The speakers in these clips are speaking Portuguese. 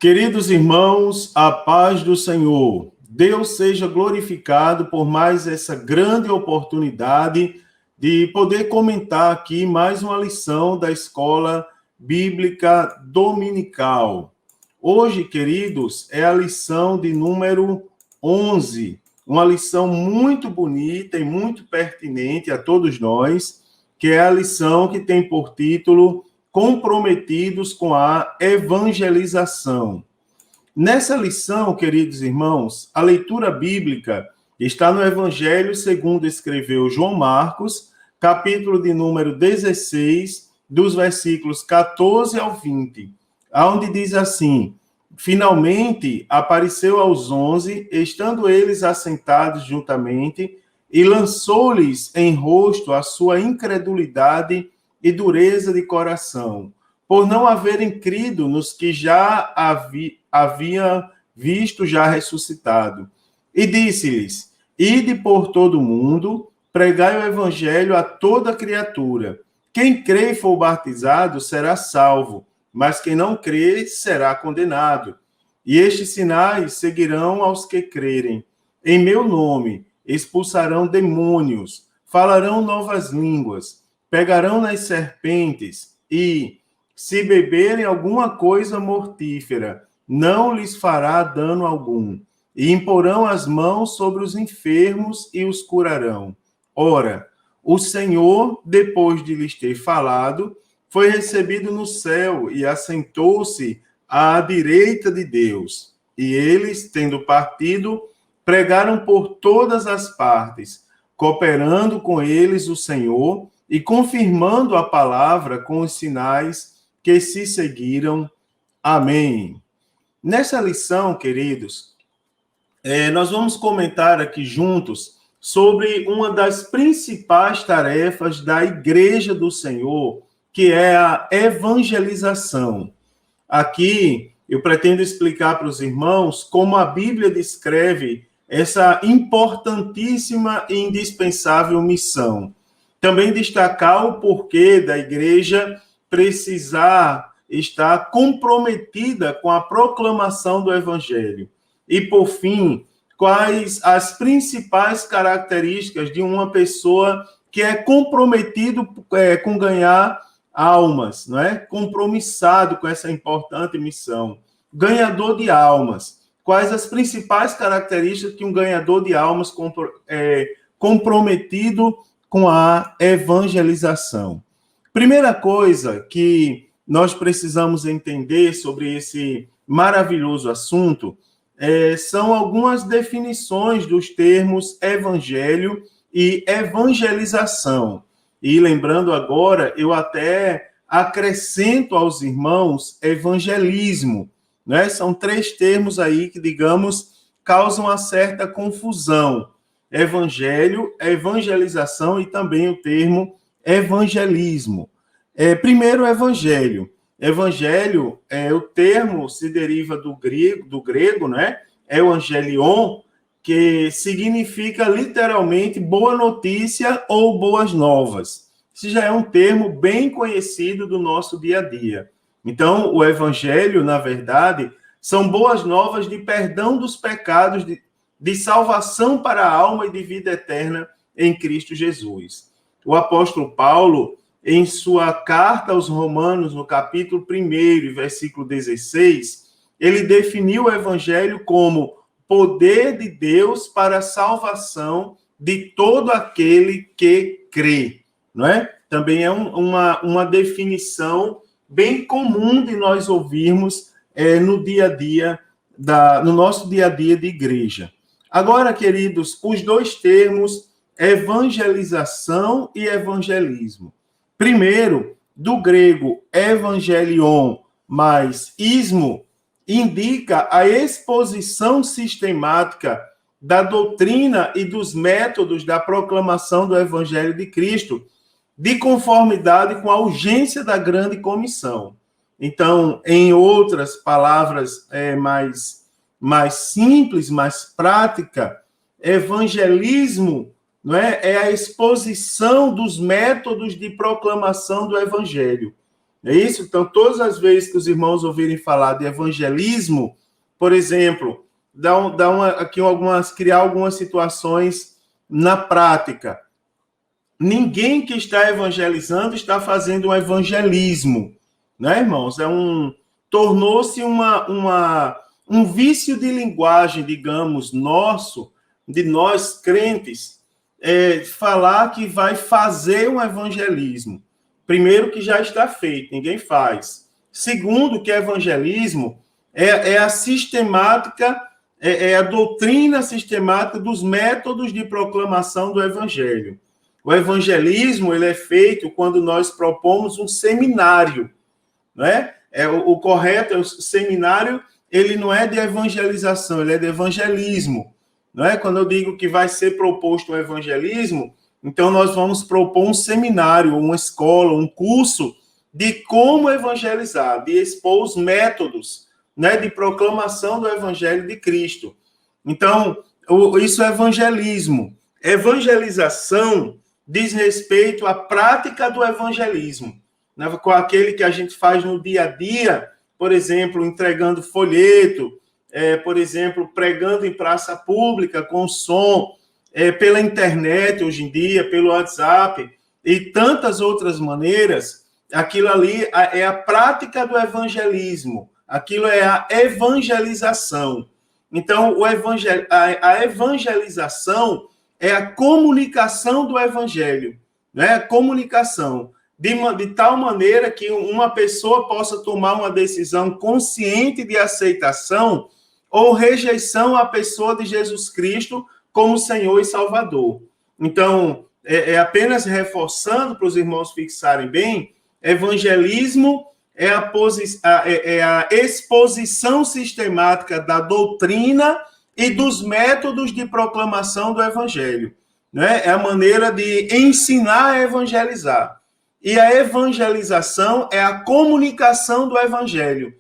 Queridos irmãos, a paz do Senhor. Deus seja glorificado por mais essa grande oportunidade de poder comentar aqui mais uma lição da Escola Bíblica Dominical. Hoje, queridos, é a lição de número 11, uma lição muito bonita e muito pertinente a todos nós, que é a lição que tem por título Comprometidos com a Evangelização. Nessa lição, queridos irmãos, a leitura bíblica está no Evangelho segundo escreveu João Marcos, capítulo de número 16, dos versículos 14 ao 20, onde diz assim: finalmente apareceu aos 11, estando eles assentados juntamente, e lançou-lhes em rosto a sua incredulidade e dureza de coração, por não haverem crido nos que já havia visto já ressuscitado. E disse-lhes: ide por todo o mundo, pregai o evangelho a toda criatura. Quem crê e for batizado será salvo, mas quem não crê será condenado. E estes sinais seguirão aos que crerem. Em meu nome expulsarão demônios, falarão novas línguas, pegarão nas serpentes e, se beberem alguma coisa mortífera, não lhes fará dano algum. E imporão as mãos sobre os enfermos e os curarão. Ora, o Senhor, depois de lhes ter falado, foi recebido no céu e assentou-se à direita de Deus. E eles, tendo partido, pregaram por todas as partes, cooperando com eles o Senhor e confirmando a palavra com os sinais que se seguiram. Amém. Nessa lição, queridos, nós vamos comentar aqui juntos sobre uma das principais tarefas da Igreja do Senhor, que é a evangelização. Aqui, eu pretendo explicar para os irmãos como a Bíblia descreve essa importantíssima e indispensável missão. Também destacar o porquê da Igreja precisar estar comprometida com a proclamação do Evangelho. E, por fim, quais as principais características de uma pessoa que é comprometido com ganhar almas, não é? Compromissado com essa importante missão. Ganhador de almas. Quais as principais características que um ganhador de almas comprometido com a evangelização? Primeira coisa que nós precisamos entender sobre esse maravilhoso assunto são algumas definições dos termos evangelho e evangelização. E lembrando agora, eu até acrescento aos irmãos evangelismo, né? São três termos aí que, digamos, causam uma certa confusão. Evangelho, evangelização e também o termo evangelismo. Primeiro, evangelho. Evangelho, o termo se deriva do grego, né? Evangelion, que significa literalmente boa notícia ou boas novas. Isso já é um termo bem conhecido do nosso dia a dia. Então, o evangelho, na verdade, são boas novas de perdão dos pecados, de salvação para a alma e de vida eterna em Cristo Jesus. O apóstolo Paulo, em sua carta aos Romanos, no capítulo 1, versículo 16, ele definiu o evangelho como poder de Deus para a salvação de todo aquele que crê, não é? Também é uma definição bem comum de nós ouvirmos no dia a dia, no nosso dia a dia de igreja. Agora, queridos, os dois termos evangelização e evangelismo. Primeiro, do grego evangelion mais ismo, indica a exposição sistemática da doutrina e dos métodos da proclamação do Evangelho de Cristo, de conformidade com a urgência da grande comissão. Então, em outras palavras mais simples, mais prática, evangelismo, não é a exposição dos métodos de proclamação do Evangelho. É isso? Então, todas as vezes que os irmãos ouvirem falar de evangelismo, por exemplo, criar algumas situações na prática. Ninguém que está evangelizando está fazendo um evangelismo, né, irmãos? Tornou-se um vício de linguagem, digamos, de nós crentes, falar que vai fazer um evangelismo. Primeiro, que já está feito, ninguém faz. Segundo, que evangelismo é a sistemática, a doutrina sistemática dos métodos de proclamação do evangelho. O evangelismo ele é feito quando nós propomos um seminário, não é? O correto é o seminário, ele não é de evangelização, ele é de evangelismo, não é? Quando eu digo que vai ser proposto um evangelismo, então nós vamos propor um seminário, uma escola, um curso de como evangelizar, de expor os métodos, né, de proclamação do evangelho de Cristo. Então, isso é evangelismo. Evangelização diz respeito à prática do evangelismo, né? Com aquele que a gente faz no dia a dia, por exemplo, entregando folheto, por exemplo, pregando em praça pública com som, pela internet hoje em dia, pelo WhatsApp e tantas outras maneiras. Aquilo ali é a prática do evangelismo, aquilo é a evangelização. Então, a evangelização é a comunicação do evangelho, né? A comunicação, de tal maneira que uma pessoa possa tomar uma decisão consciente de aceitação ou rejeição à pessoa de Jesus Cristo como Senhor e Salvador. Então, apenas reforçando para os irmãos fixarem bem, evangelismo é a exposição sistemática da doutrina e dos métodos de proclamação do evangelho, né? É a maneira de ensinar a evangelizar. E a evangelização é a comunicação do evangelho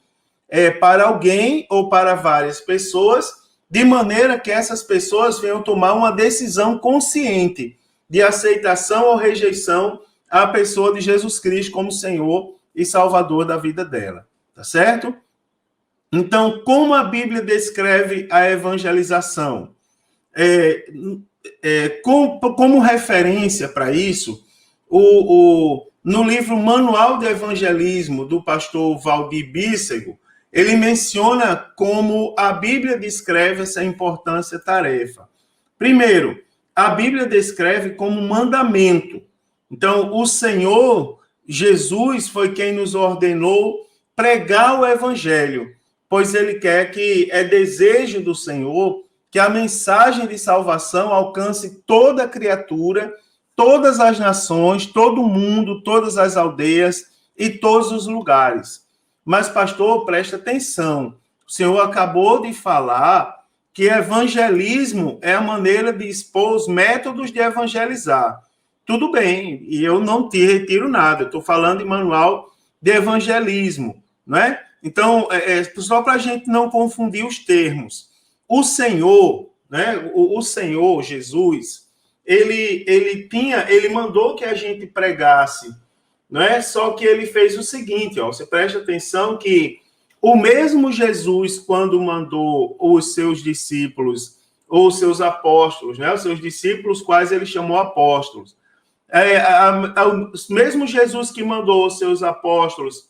para alguém ou para várias pessoas, de maneira que essas pessoas venham tomar uma decisão consciente de aceitação ou rejeição à pessoa de Jesus Cristo como Senhor e Salvador da vida dela. Tá certo? Então, como a Bíblia descreve a evangelização? Como referência para isso, no livro Manual de Evangelismo, do pastor Valdir Bícego, ele menciona como a Bíblia descreve essa importante tarefa. Primeiro, a Bíblia descreve como mandamento. Então, o Senhor Jesus foi quem nos ordenou pregar o evangelho, pois ele quer é desejo do Senhor que a mensagem de salvação alcance toda criatura, todas as nações, todo mundo, todas as aldeias e todos os lugares. Mas, pastor, presta atenção. O senhor acabou de falar que evangelismo é a maneira de expor os métodos de evangelizar. Tudo bem, e eu não te retiro nada. Eu estou falando em manual de evangelismo, não é? Então, só para a gente não confundir os termos. O Senhor, né? O Senhor Jesus, ele mandou que a gente pregasse, não é? Só que ele fez o seguinte, ó, você presta atenção que o mesmo Jesus, quando mandou os seus discípulos, ou os seus apóstolos, né? Os seus discípulos, quais ele chamou apóstolos. O mesmo Jesus que mandou os seus apóstolos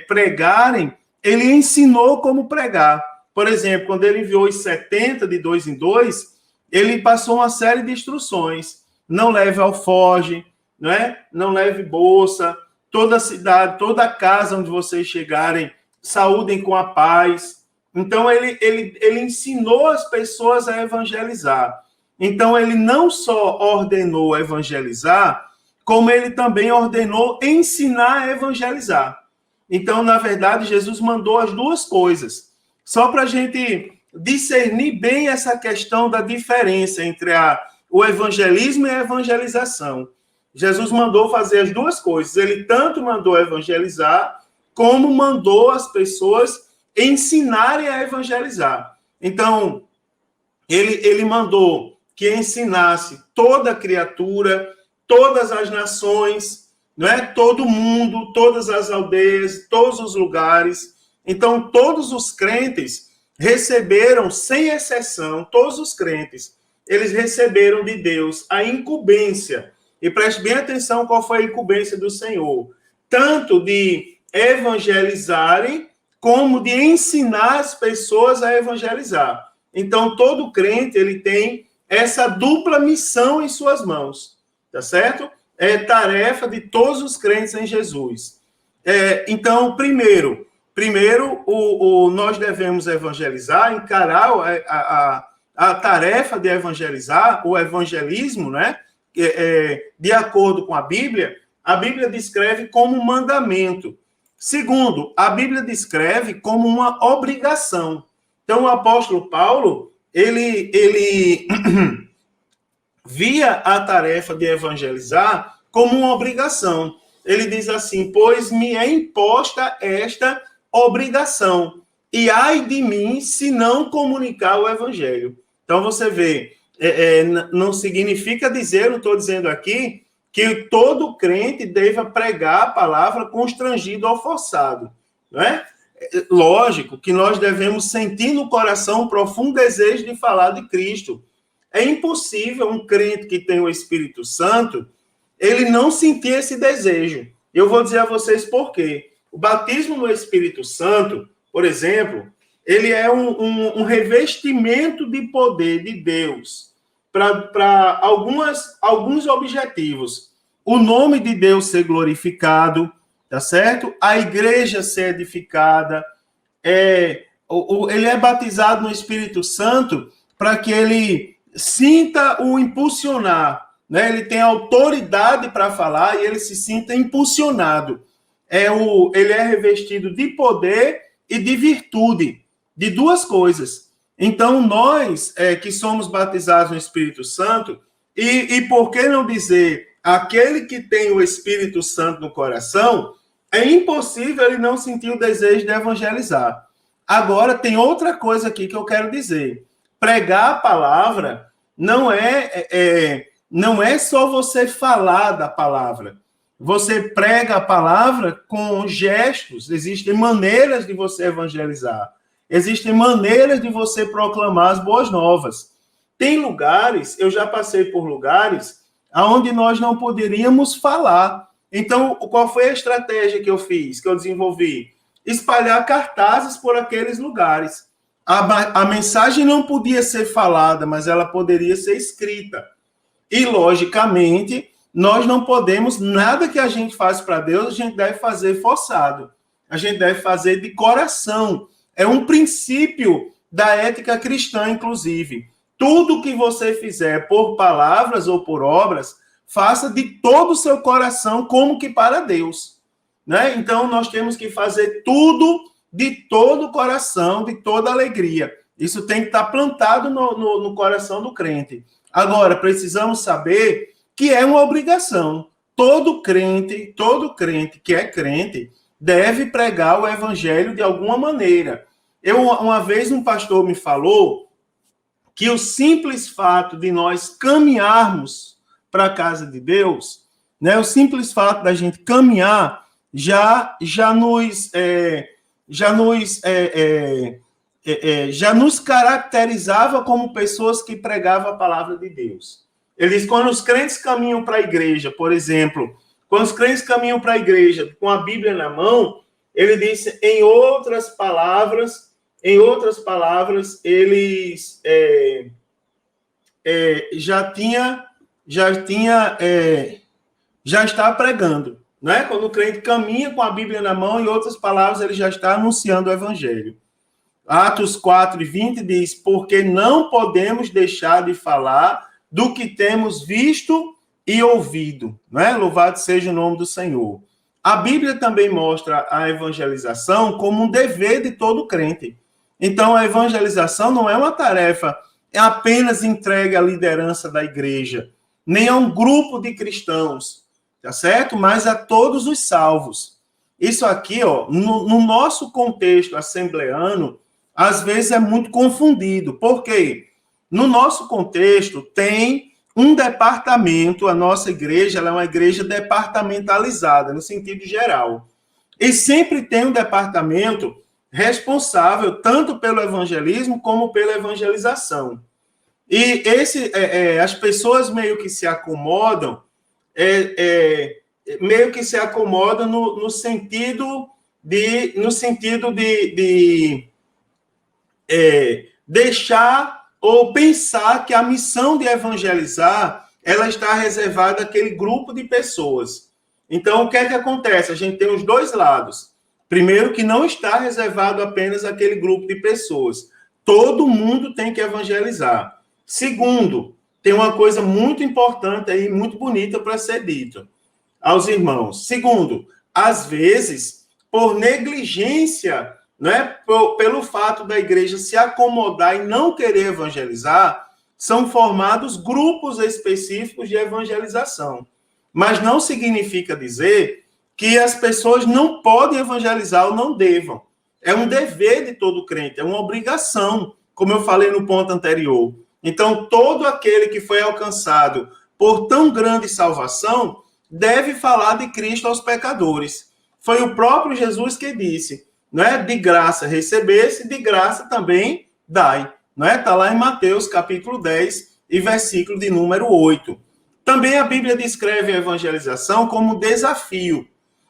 pregarem, ele ensinou como pregar. Por exemplo, quando ele enviou os 70 de 2 em 2, ele passou uma série de instruções. Não leve alforje, não é? Não leve bolsa, toda cidade, toda casa onde vocês chegarem, saúdem com a paz. Então, ele ensinou as pessoas a evangelizar. Então, ele não só ordenou evangelizar, como ele também ordenou ensinar a evangelizar. Então, na verdade, Jesus mandou as duas coisas. Só para a gente discernir bem essa questão da diferença entre o evangelismo e a evangelização. Jesus mandou fazer as duas coisas. Ele tanto mandou evangelizar, como mandou as pessoas ensinarem a evangelizar. Então, ele mandou que ensinasse toda criatura, todas as nações, não é? Todo mundo, todas as aldeias, todos os lugares. Então, todos os crentes receberam, sem exceção, todos os crentes, eles receberam de Deus a incumbência. E preste bem atenção qual foi a incumbência do Senhor. Tanto de evangelizarem, como de ensinar as pessoas a evangelizar. Então, todo crente, ele tem essa dupla missão em suas mãos, tá certo? É tarefa de todos os crentes em Jesus. Então, primeiro nós devemos evangelizar, encarar a tarefa de evangelizar, o evangelismo, né? De acordo com a Bíblia descreve como um mandamento. Segundo, a Bíblia descreve como uma obrigação. Então, o apóstolo Paulo, ele via a tarefa de evangelizar como uma obrigação. Ele diz assim, pois me é imposta esta obrigação, e ai de mim se não comunicar o evangelho. Então, você vê, não significa dizer, não estou dizendo aqui, que todo crente deva pregar a palavra constrangido ou forçado, não é? Lógico que nós devemos sentir no coração um profundo desejo de falar de Cristo. É impossível um crente que tem o Espírito Santo, ele não sentir esse desejo. Eu vou dizer a vocês por quê. O batismo no Espírito Santo, por exemplo, ele é um revestimento de poder de Deus para alguns objetivos. O nome de Deus ser glorificado, tá certo? A igreja ser edificada. Ele é batizado no Espírito Santo para que ele sinta o impulsionar, né? Ele tem autoridade para falar e ele se sinta impulsionado. Ele é revestido de poder e de virtude, de duas coisas. Então, nós que somos batizados no Espírito Santo, e por que não dizer, aquele que tem o Espírito Santo no coração, é impossível ele não sentir o desejo de evangelizar. Agora, tem outra coisa aqui que eu quero dizer. Pregar a palavra não é só você falar da palavra. Você prega a palavra com gestos. Existem maneiras de você evangelizar. Existem maneiras de você proclamar as boas novas. Tem lugares, eu já passei por lugares, onde nós não poderíamos falar. Então, qual foi a estratégia que eu fiz, que eu desenvolvi? Espalhar cartazes por aqueles lugares. A mensagem não podia ser falada, mas ela poderia ser escrita. E, logicamente, nós não podemos, nada que a gente faz para Deus, a gente deve fazer forçado. A gente deve fazer de coração. É um princípio da ética cristã, inclusive. Tudo que você fizer por palavras ou por obras, faça de todo o seu coração como que para Deus. Né? Então, nós temos que fazer tudo de todo o coração, de toda alegria. Isso tem que estar plantado no coração do crente. Agora, precisamos saber que é uma obrigação. Todo crente que é crente deve pregar o evangelho de alguma maneira. Uma vez um pastor me falou que o simples fato de nós caminharmos para a casa de Deus, né, o simples fato da gente caminhar já nos caracterizava como pessoas que pregavam a palavra de Deus. Ele diz, quando os crentes caminham para a igreja, por exemplo, quando os crentes caminham para a igreja com a Bíblia na mão, ele disse, em outras palavras, eles já está pregando, né? Quando o crente caminha com a Bíblia na mão, em outras palavras, ele já está anunciando o evangelho. Atos 4:20 diz, porque não podemos deixar de falar do que temos visto e ouvido, né? Louvado seja o nome do Senhor. A Bíblia também mostra a evangelização como um dever de todo crente. Então, a evangelização não é uma tarefa apenas entregue à liderança da igreja, nem a um grupo de cristãos, tá certo? Mas a todos os salvos. Isso aqui, ó, no nosso contexto assembleano, às vezes é muito confundido. Por quê? No nosso contexto, tem um departamento, a nossa igreja ela é uma igreja departamentalizada, no sentido geral. E sempre tem um departamento responsável tanto pelo evangelismo como pela evangelização. E as pessoas meio que se acomodam, no sentido de deixar ou pensar que a missão de evangelizar ela está reservada àquele grupo de pessoas. Então, o que é que acontece? A gente tem os dois lados. Primeiro, que não está reservado apenas àquele grupo de pessoas. Todo mundo tem que evangelizar. Segundo, tem uma coisa muito importante aí, muito bonita para ser dito aos irmãos. Segundo, às vezes, por negligência, né, pelo fato da igreja se acomodar e não querer evangelizar, são formados grupos específicos de evangelização. Mas não significa dizer que as pessoas não podem evangelizar ou não devam. É um dever de todo crente, é uma obrigação, como eu falei no ponto anterior. Então, todo aquele que foi alcançado por tão grande salvação deve falar de Cristo aos pecadores. Foi o próprio Jesus que disse, não é? De graça recebesse, de graça também dai. Não é? Está lá em Mateus, capítulo 10, e versículo de número 8. Também a Bíblia descreve a evangelização como desafio.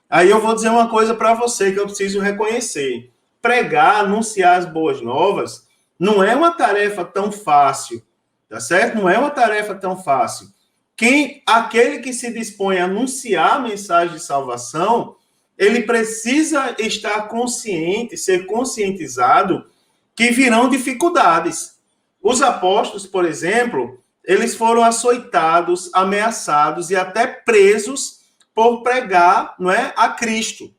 Aí eu vou dizer uma coisa para você que eu preciso reconhecer. Pregar, anunciar as boas novas, não é uma tarefa tão fácil, tá certo? Não é uma tarefa tão fácil. Aquele que se dispõe a anunciar a mensagem de salvação, ele precisa estar consciente, ser conscientizado que virão dificuldades. Os apóstolos, por exemplo, eles foram açoitados, ameaçados e até presos por pregar, não é, a Cristo.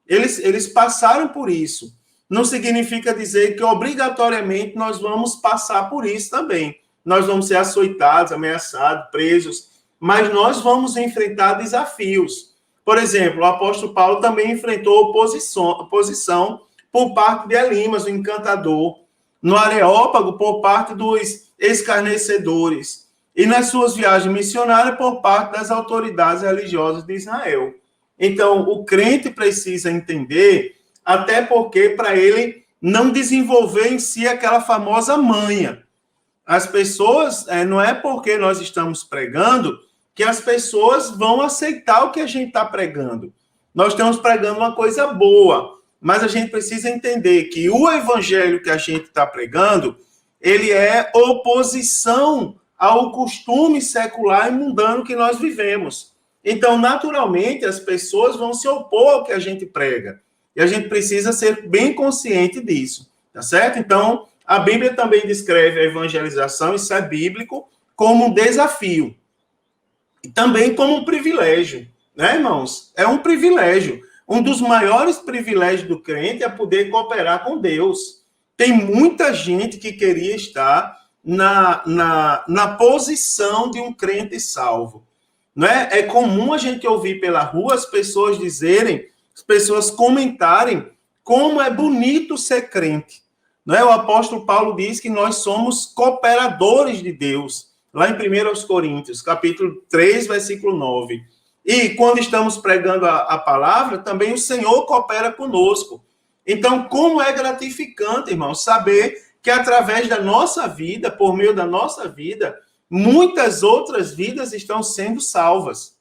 Eles passaram por isso. Não significa dizer que obrigatoriamente nós vamos passar por isso também. Nós vamos ser açoitados, ameaçados, presos, mas nós vamos enfrentar desafios. Por exemplo, o apóstolo Paulo também enfrentou oposição por parte de Elimas, o encantador, no Areópago por parte dos escarnecedores, e nas suas viagens missionárias por parte das autoridades religiosas de Israel. Então, o crente precisa entender, até porque para ele não desenvolver em si aquela famosa manha. As pessoas, não é porque nós estamos pregando que as pessoas vão aceitar o que a gente está pregando. Nós estamos pregando uma coisa boa, mas a gente precisa entender que o evangelho que a gente está pregando, ele é oposição ao costume secular e mundano que nós vivemos. Então, naturalmente, as pessoas vão se opor ao que a gente prega. E a gente precisa ser bem consciente disso, tá certo? Então, a Bíblia também descreve a evangelização, isso é bíblico, como um desafio. E também como um privilégio, né, irmãos? É um privilégio. Um dos maiores privilégios do crente é poder cooperar com Deus. Tem muita gente que queria estar na posição de um crente salvo. Não é? É comum a gente ouvir pela rua as pessoas dizerem, as pessoas comentarem como é bonito ser crente. Não é? O apóstolo Paulo diz que nós somos cooperadores de Deus, lá em 1 Coríntios, capítulo 3, versículo 9. E quando estamos pregando a palavra, também o Senhor coopera conosco. Então, como é gratificante, irmão, saber que através da nossa vida, por meio da nossa vida, muitas outras vidas estão sendo salvas.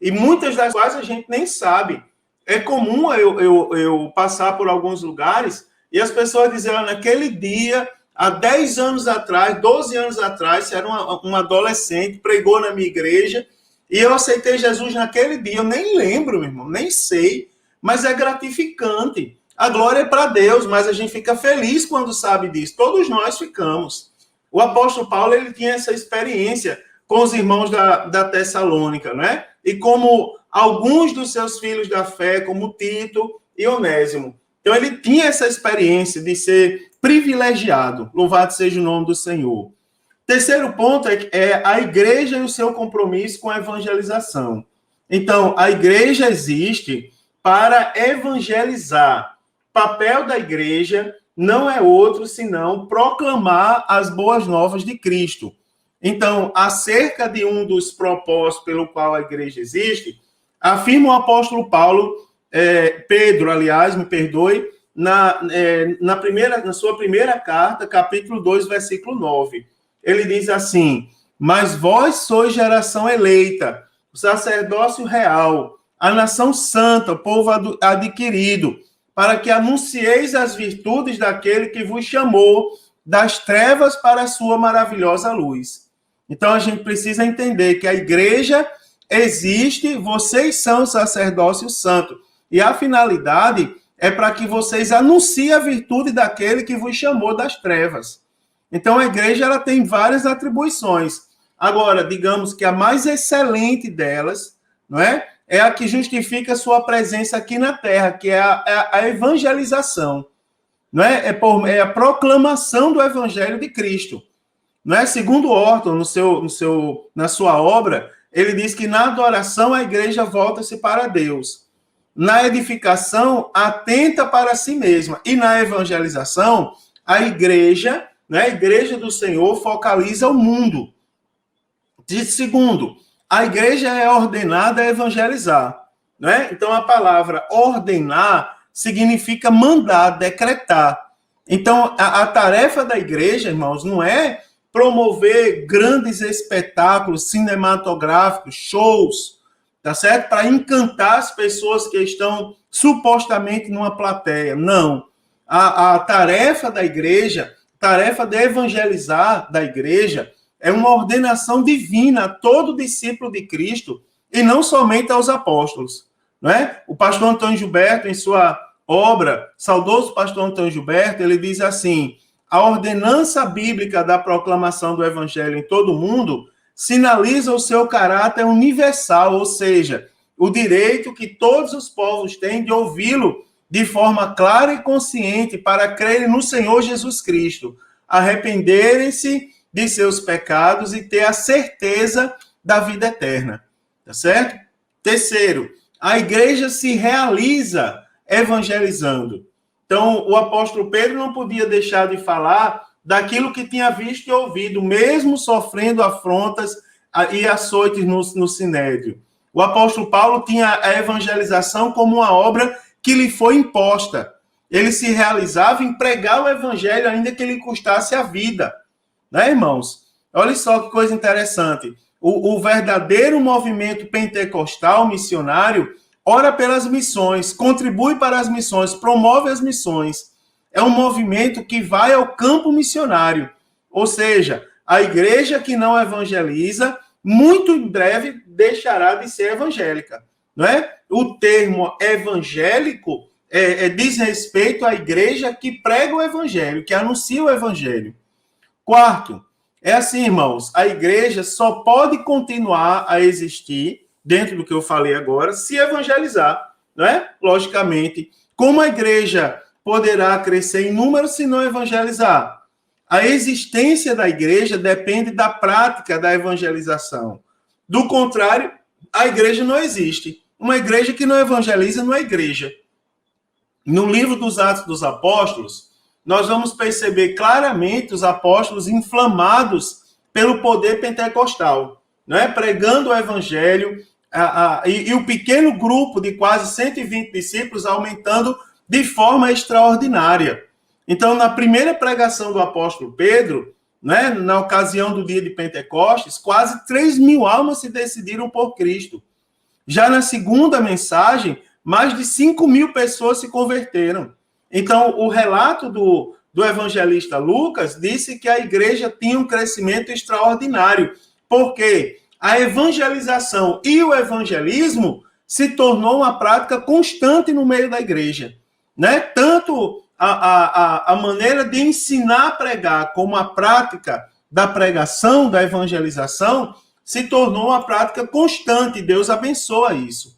E muitas das quais a gente nem sabe. É comum eu passar por alguns lugares e as pessoas dizem, naquele dia, há 10 anos atrás, 12 anos atrás, você era uma adolescente, pregou na minha igreja, e eu aceitei Jesus naquele dia. Eu nem lembro, meu irmão, nem sei, mas é gratificante. A glória é para Deus, mas a gente fica feliz quando sabe disso. Todos nós ficamos. O apóstolo Paulo, ele tinha essa experiência com os irmãos da Tessalônica, né? E como alguns dos seus filhos da fé, como Tito e Onésimo. Então, ele tinha essa experiência de ser privilegiado. Louvado seja o nome do Senhor. Terceiro ponto é a igreja e o seu compromisso com a evangelização. Então, a igreja existe para evangelizar. O papel da igreja não é outro senão proclamar as boas novas de Cristo. Então, acerca de um dos propósitos pelo qual a igreja existe, afirma o apóstolo Paulo, Pedro, aliás, me perdoe, na sua primeira carta, capítulo 2, versículo 9. Ele diz assim: mas vós sois geração eleita, o sacerdócio real, a nação santa, o povo adquirido, para que anuncieis as virtudes daquele que vos chamou das trevas para a sua maravilhosa luz. Então, a gente precisa entender que a igreja existe, vocês são o sacerdócio santo, e a finalidade é para que vocês anunciem a virtude daquele que vos chamou das trevas. Então, a igreja ela tem várias atribuições. Agora, digamos que a mais excelente delas, não é? É a que justifica a sua presença aqui na Terra, que é a evangelização. Não é? É a proclamação do Evangelho de Cristo. Não é? Segundo Orton, na sua obra, ele diz que na adoração a igreja volta-se para Deus. Na edificação, atenta para si mesma. E na evangelização, a igreja, né, a igreja do Senhor, focaliza o mundo. Segundo, a igreja é ordenada a evangelizar. Né? Então, a palavra ordenar significa mandar, decretar. Então, a tarefa da igreja, irmãos, não é promover grandes espetáculos cinematográficos, shows, tá certo? Para encantar as pessoas que estão supostamente numa plateia. Não. A tarefa da igreja, tarefa de evangelizar da igreja, é uma ordenação divina a todo discípulo de Cristo e não somente aos apóstolos. Não é? O pastor Antônio Gilberto, em sua obra, saudoso pastor Antônio Gilberto, ele diz assim: a ordenança bíblica da proclamação do evangelho em todo o mundo sinaliza o seu caráter universal, ou seja, o direito que todos os povos têm de ouvi-lo de forma clara e consciente para crerem no Senhor Jesus Cristo, arrependerem-se de seus pecados e ter a certeza da vida eterna. Tá certo? Terceiro, a igreja se realiza evangelizando. Então, o apóstolo Pedro não podia deixar de falar daquilo que tinha visto e ouvido, mesmo sofrendo afrontas e açoites no sinédrio. O apóstolo Paulo tinha a evangelização como uma obra que lhe foi imposta. Ele se realizava em pregar o evangelho, ainda que lhe custasse a vida. Né, irmãos? Olha só que coisa interessante. O verdadeiro movimento pentecostal missionário ora pelas missões, contribui para as missões, promove as missões. É um movimento que vai ao campo missionário. Ou seja, a igreja que não evangeliza, muito em breve deixará de ser evangélica. Não é? O termo evangélico diz respeito à igreja que prega o evangelho, que anuncia o evangelho. Quarto, é assim, irmãos, a igreja só pode continuar a existir, dentro do que eu falei agora, se evangelizar, não é? Logicamente, como a igreja poderá crescer em número se não evangelizar? A existência da igreja depende da prática da evangelização. Do contrário, a igreja não existe. Uma igreja que não evangeliza não é igreja. No livro dos Atos dos Apóstolos, nós vamos perceber claramente os apóstolos inflamados pelo poder pentecostal, não é? Pregando o evangelho, e o pequeno grupo de quase 120 discípulos aumentando de forma extraordinária. Então, na primeira pregação do apóstolo Pedro, né, na ocasião do dia de Pentecostes, quase 3.000 almas se decidiram por Cristo. Já na segunda mensagem, mais de 5.000 pessoas se converteram. Então, o relato do evangelista Lucas disse que a igreja tinha um crescimento extraordinário, porque a evangelização e o evangelismo se tornou uma prática constante no meio da igreja. Né? Tanto a maneira de ensinar a pregar como a prática da pregação, da evangelização, se tornou uma prática constante. Deus abençoa isso.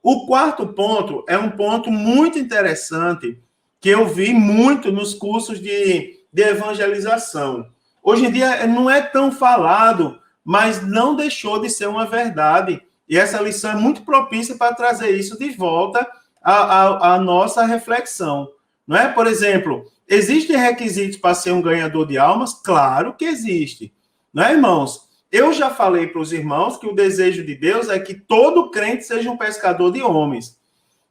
O quarto ponto é um ponto muito interessante que eu vi muito nos cursos de evangelização. Hoje em dia não é tão falado, mas não deixou de ser uma verdade. E essa lição é muito propícia para trazer isso de volta à nossa reflexão. Não é? Por exemplo, existem requisitos para ser um ganhador de almas? Claro que existe. Né, irmãos? Eu já falei para os irmãos que o desejo de Deus é que todo crente seja um pescador de homens.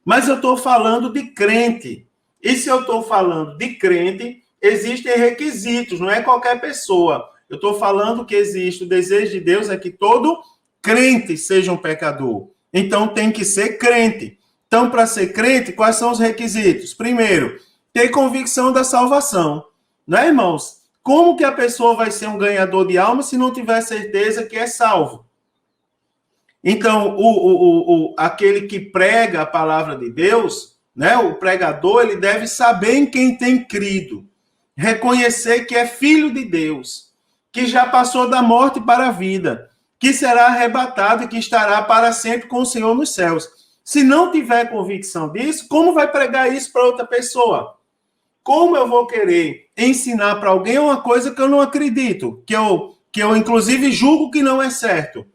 Mas eu estou falando de crente. E se eu estou falando de crente, existem requisitos, não é qualquer pessoa. Eu estou falando que existe o desejo de Deus é que todo crente seja um pecador. Então tem que ser crente. Então, para ser crente, quais são os requisitos? Primeiro, ter convicção da salvação. Né, irmãos? Como que a pessoa vai ser um ganhador de alma se não tiver certeza que é salvo? Então, aquele que prega a palavra de Deus, né, o pregador, ele deve saber em quem tem crido, reconhecer que é filho de Deus, que já passou da morte para a vida, que será arrebatado e que estará para sempre com o Senhor nos céus. Se não tiver convicção disso, como vai pregar isso para outra pessoa? Como eu vou querer ensinar para alguém uma coisa que eu não acredito, que eu inclusive julgo que não é certo?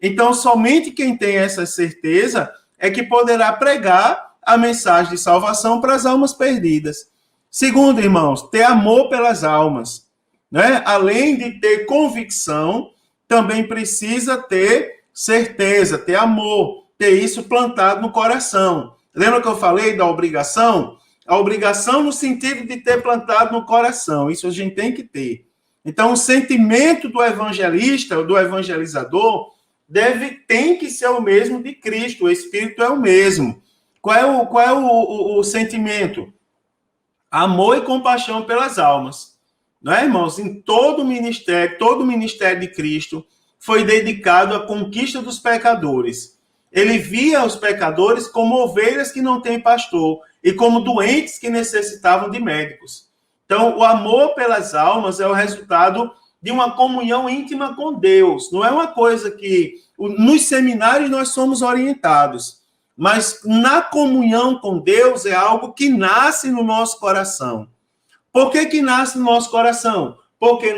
Então, somente quem tem essa certeza é que poderá pregar a mensagem de salvação para as almas perdidas. Segundo, irmãos, ter amor pelas almas. Né? Além de ter convicção, também precisa ter certeza, ter amor, ter isso plantado no coração. Lembra que eu falei da obrigação? A obrigação no sentido de ter plantado no coração. Isso a gente tem que ter. Então, o sentimento do evangelista, do evangelizador, tem que ser o mesmo de Cristo. O Espírito é o mesmo. Qual é o sentimento? Amor e compaixão pelas almas. Não é, irmãos? Em todo o ministério de Cristo foi dedicado à conquista dos pecadores. Ele via os pecadores como ovelhas que não têm pastor e como doentes que necessitavam de médicos. Então, o amor pelas almas é o resultado de uma comunhão íntima com Deus. Não é uma coisa que... Nos seminários nós somos orientados, mas na comunhão com Deus é algo que nasce no nosso coração. Por que nasce no nosso coração? Porque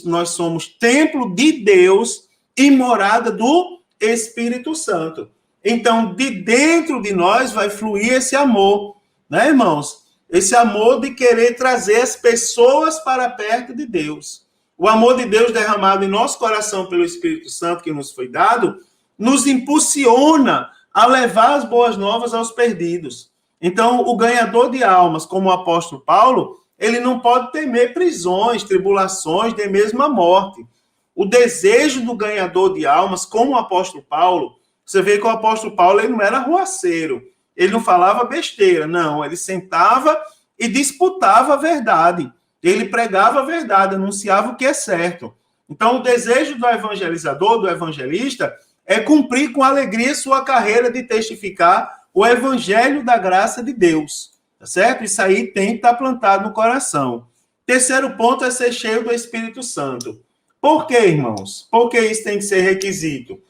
nós somos templo de Deus e morada do Espírito Santo. Então, de dentro de nós vai fluir esse amor, né, irmãos? Esse amor de querer trazer as pessoas para perto de Deus. O amor de Deus derramado em nosso coração pelo Espírito Santo que nos foi dado, nos impulsiona a levar as boas novas aos perdidos. Então, o ganhador de almas, como o apóstolo Paulo, ele não pode temer prisões, tribulações, nem mesmo a morte. O desejo do ganhador de almas, como o apóstolo Paulo, você vê que o apóstolo Paulo ele não era arruaceiro, ele não falava besteira, não, ele sentava e disputava a verdade. Ele pregava a verdade, anunciava o que é certo. Então, o desejo do evangelizador, do evangelista, é cumprir com alegria sua carreira de testificar o evangelho da graça de Deus. Tá certo? Isso aí tem que estar plantado no coração. Terceiro ponto é ser cheio do Espírito Santo. Por quê, irmãos? Por que isso tem que ser requisito?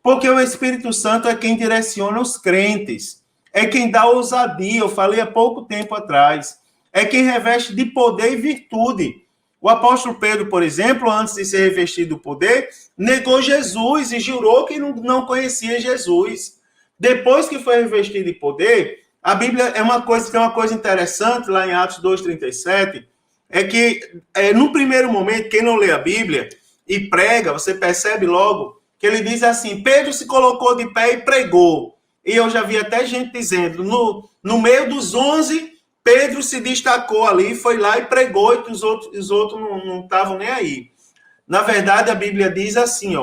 Porque o Espírito Santo é quem direciona os crentes. É quem dá ousadia, eu falei há pouco tempo atrás. É quem reveste de poder e virtude. O apóstolo Pedro, por exemplo, antes de ser revestido do poder, negou Jesus e jurou que não conhecia Jesus. Depois que foi revestido de poder, a Bíblia tem uma coisa interessante lá em Atos 2,37, é que no primeiro momento, quem não lê a Bíblia e prega, você percebe logo que ele diz assim, Pedro se colocou de pé e pregou. E eu já vi até gente dizendo, no meio dos 11, Pedro se destacou ali, foi lá e pregou, e os outros não estavam nem aí. Na verdade, a Bíblia diz assim,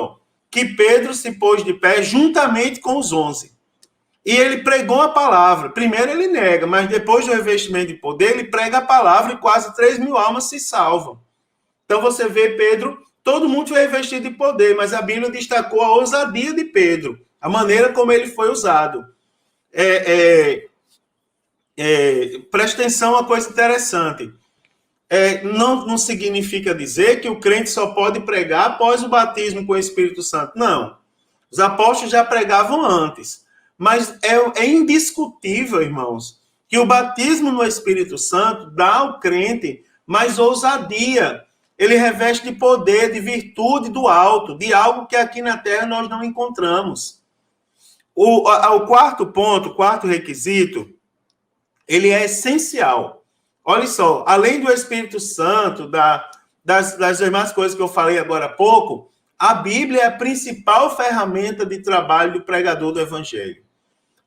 que Pedro se pôs de pé juntamente com os 11. E ele pregou a palavra. Primeiro ele nega, mas depois do revestimento de poder, ele prega a palavra e quase 3.000 almas se salvam. Então você vê Pedro, todo mundo foi revestido de poder, mas a Bíblia destacou a ousadia de Pedro, a maneira como ele foi usado. Preste atenção a uma coisa interessante. Não significa dizer que o crente só pode pregar após o batismo com o Espírito Santo. Não. Os apóstolos já pregavam antes. Mas é indiscutível, irmãos, que o batismo no Espírito Santo dá ao crente mais ousadia. Ele reveste de poder, de virtude do alto, de algo que aqui na terra nós não encontramos. O quarto ponto, o quarto requisito, ele é essencial. Olha só, além do Espírito Santo, das demais coisas que eu falei agora há pouco, a Bíblia é a principal ferramenta de trabalho do pregador do Evangelho.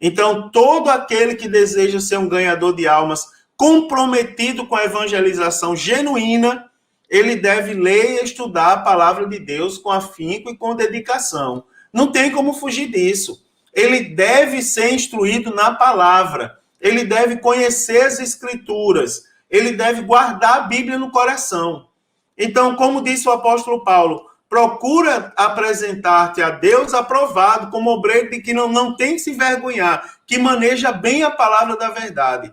Então, todo aquele que deseja ser um ganhador de almas comprometido com a evangelização genuína, ele deve ler e estudar a palavra de Deus com afinco e com dedicação. Não tem como fugir disso. Ele deve ser instruído na palavra, ele deve conhecer as Escrituras, ele deve guardar a Bíblia no coração. Então, como disse o apóstolo Paulo, procura apresentar-te a Deus aprovado, como obreiro de que não tem que se envergonhar, que maneja bem a palavra da verdade.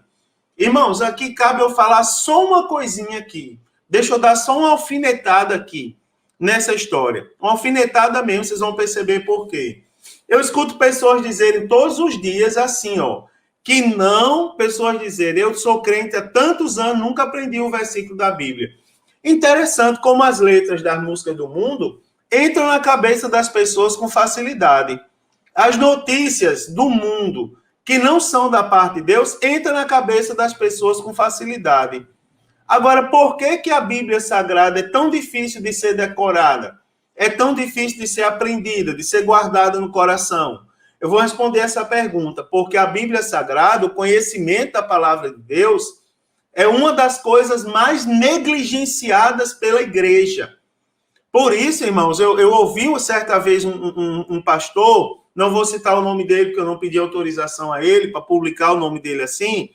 Irmãos, aqui cabe eu falar só uma coisinha aqui. Deixa eu dar só uma alfinetada aqui nessa história. Uma alfinetada mesmo, vocês vão perceber por quê. Eu escuto pessoas dizerem todos os dias assim, pessoas dizerem, eu sou crente há tantos anos, nunca aprendi um versículo da Bíblia. Interessante como as letras das músicas do mundo entram na cabeça das pessoas com facilidade. As notícias do mundo que não são da parte de Deus entram na cabeça das pessoas com facilidade. Agora, por que a Bíblia Sagrada é tão difícil de ser decorada? É tão difícil de ser aprendida, de ser guardada no coração? Eu vou responder essa pergunta, porque a Bíblia Sagrada, o conhecimento da palavra de Deus, é uma das coisas mais negligenciadas pela igreja. Por isso, irmãos, eu ouvi certa vez um pastor, não vou citar o nome dele, porque eu não pedi autorização a ele para publicar o nome dele assim,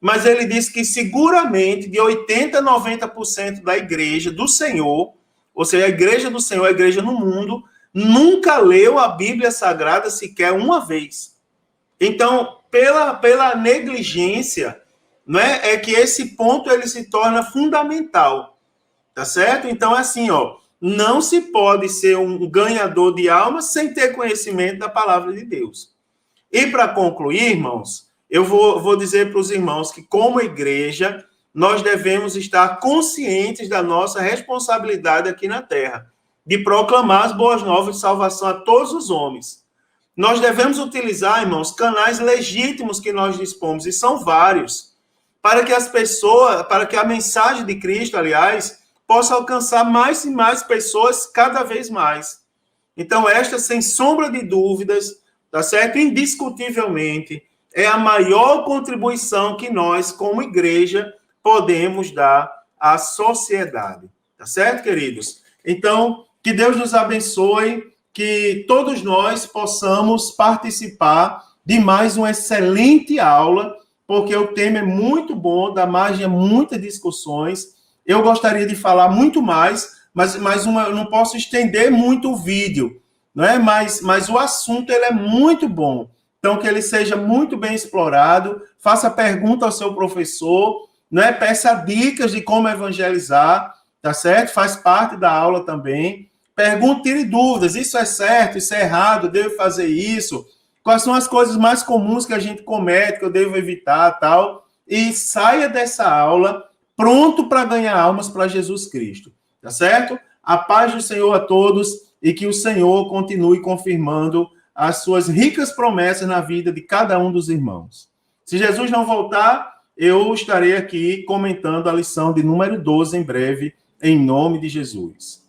mas ele disse que seguramente de 80% a 90% da igreja do Senhor, ou seja, a igreja do Senhor, a igreja no mundo, nunca leu a Bíblia Sagrada sequer uma vez. Então, pela negligência, né, é que esse ponto ele se torna fundamental, tá certo? Então, assim, não se pode ser um ganhador de almas sem ter conhecimento da palavra de Deus. E para concluir, irmãos, eu vou dizer para os irmãos que, como igreja, nós devemos estar conscientes da nossa responsabilidade aqui na Terra, de proclamar as boas novas de salvação a todos os homens. Nós devemos utilizar, irmãos, canais legítimos que nós dispomos, e são vários, para que a mensagem de Cristo, aliás, possa alcançar mais e mais pessoas cada vez mais. Então, esta, sem sombra de dúvidas, tá certo? Indiscutivelmente, é a maior contribuição que nós, como igreja, podemos dar à sociedade. Tá certo, queridos? Então, que Deus nos abençoe, que todos nós possamos participar de mais uma excelente aula, porque o tema é muito bom, dá margem a muitas discussões. Eu gostaria de falar muito mais, mas eu não posso estender muito o vídeo, não é? Mas o assunto ele é muito bom. Então, que ele seja muito bem explorado, faça pergunta ao seu professor, não é? Peça dicas de como evangelizar, tá certo? Faz parte da aula também. Pergunte, tire dúvidas, isso é certo, isso é errado, devo fazer isso? Quais são as coisas mais comuns que a gente comete, que eu devo evitar, tal? E saia dessa aula pronto para ganhar almas para Jesus Cristo, tá certo? A paz do Senhor a todos e que o Senhor continue confirmando as suas ricas promessas na vida de cada um dos irmãos. Se Jesus não voltar, eu estarei aqui comentando a lição de número 12 em breve, em nome de Jesus.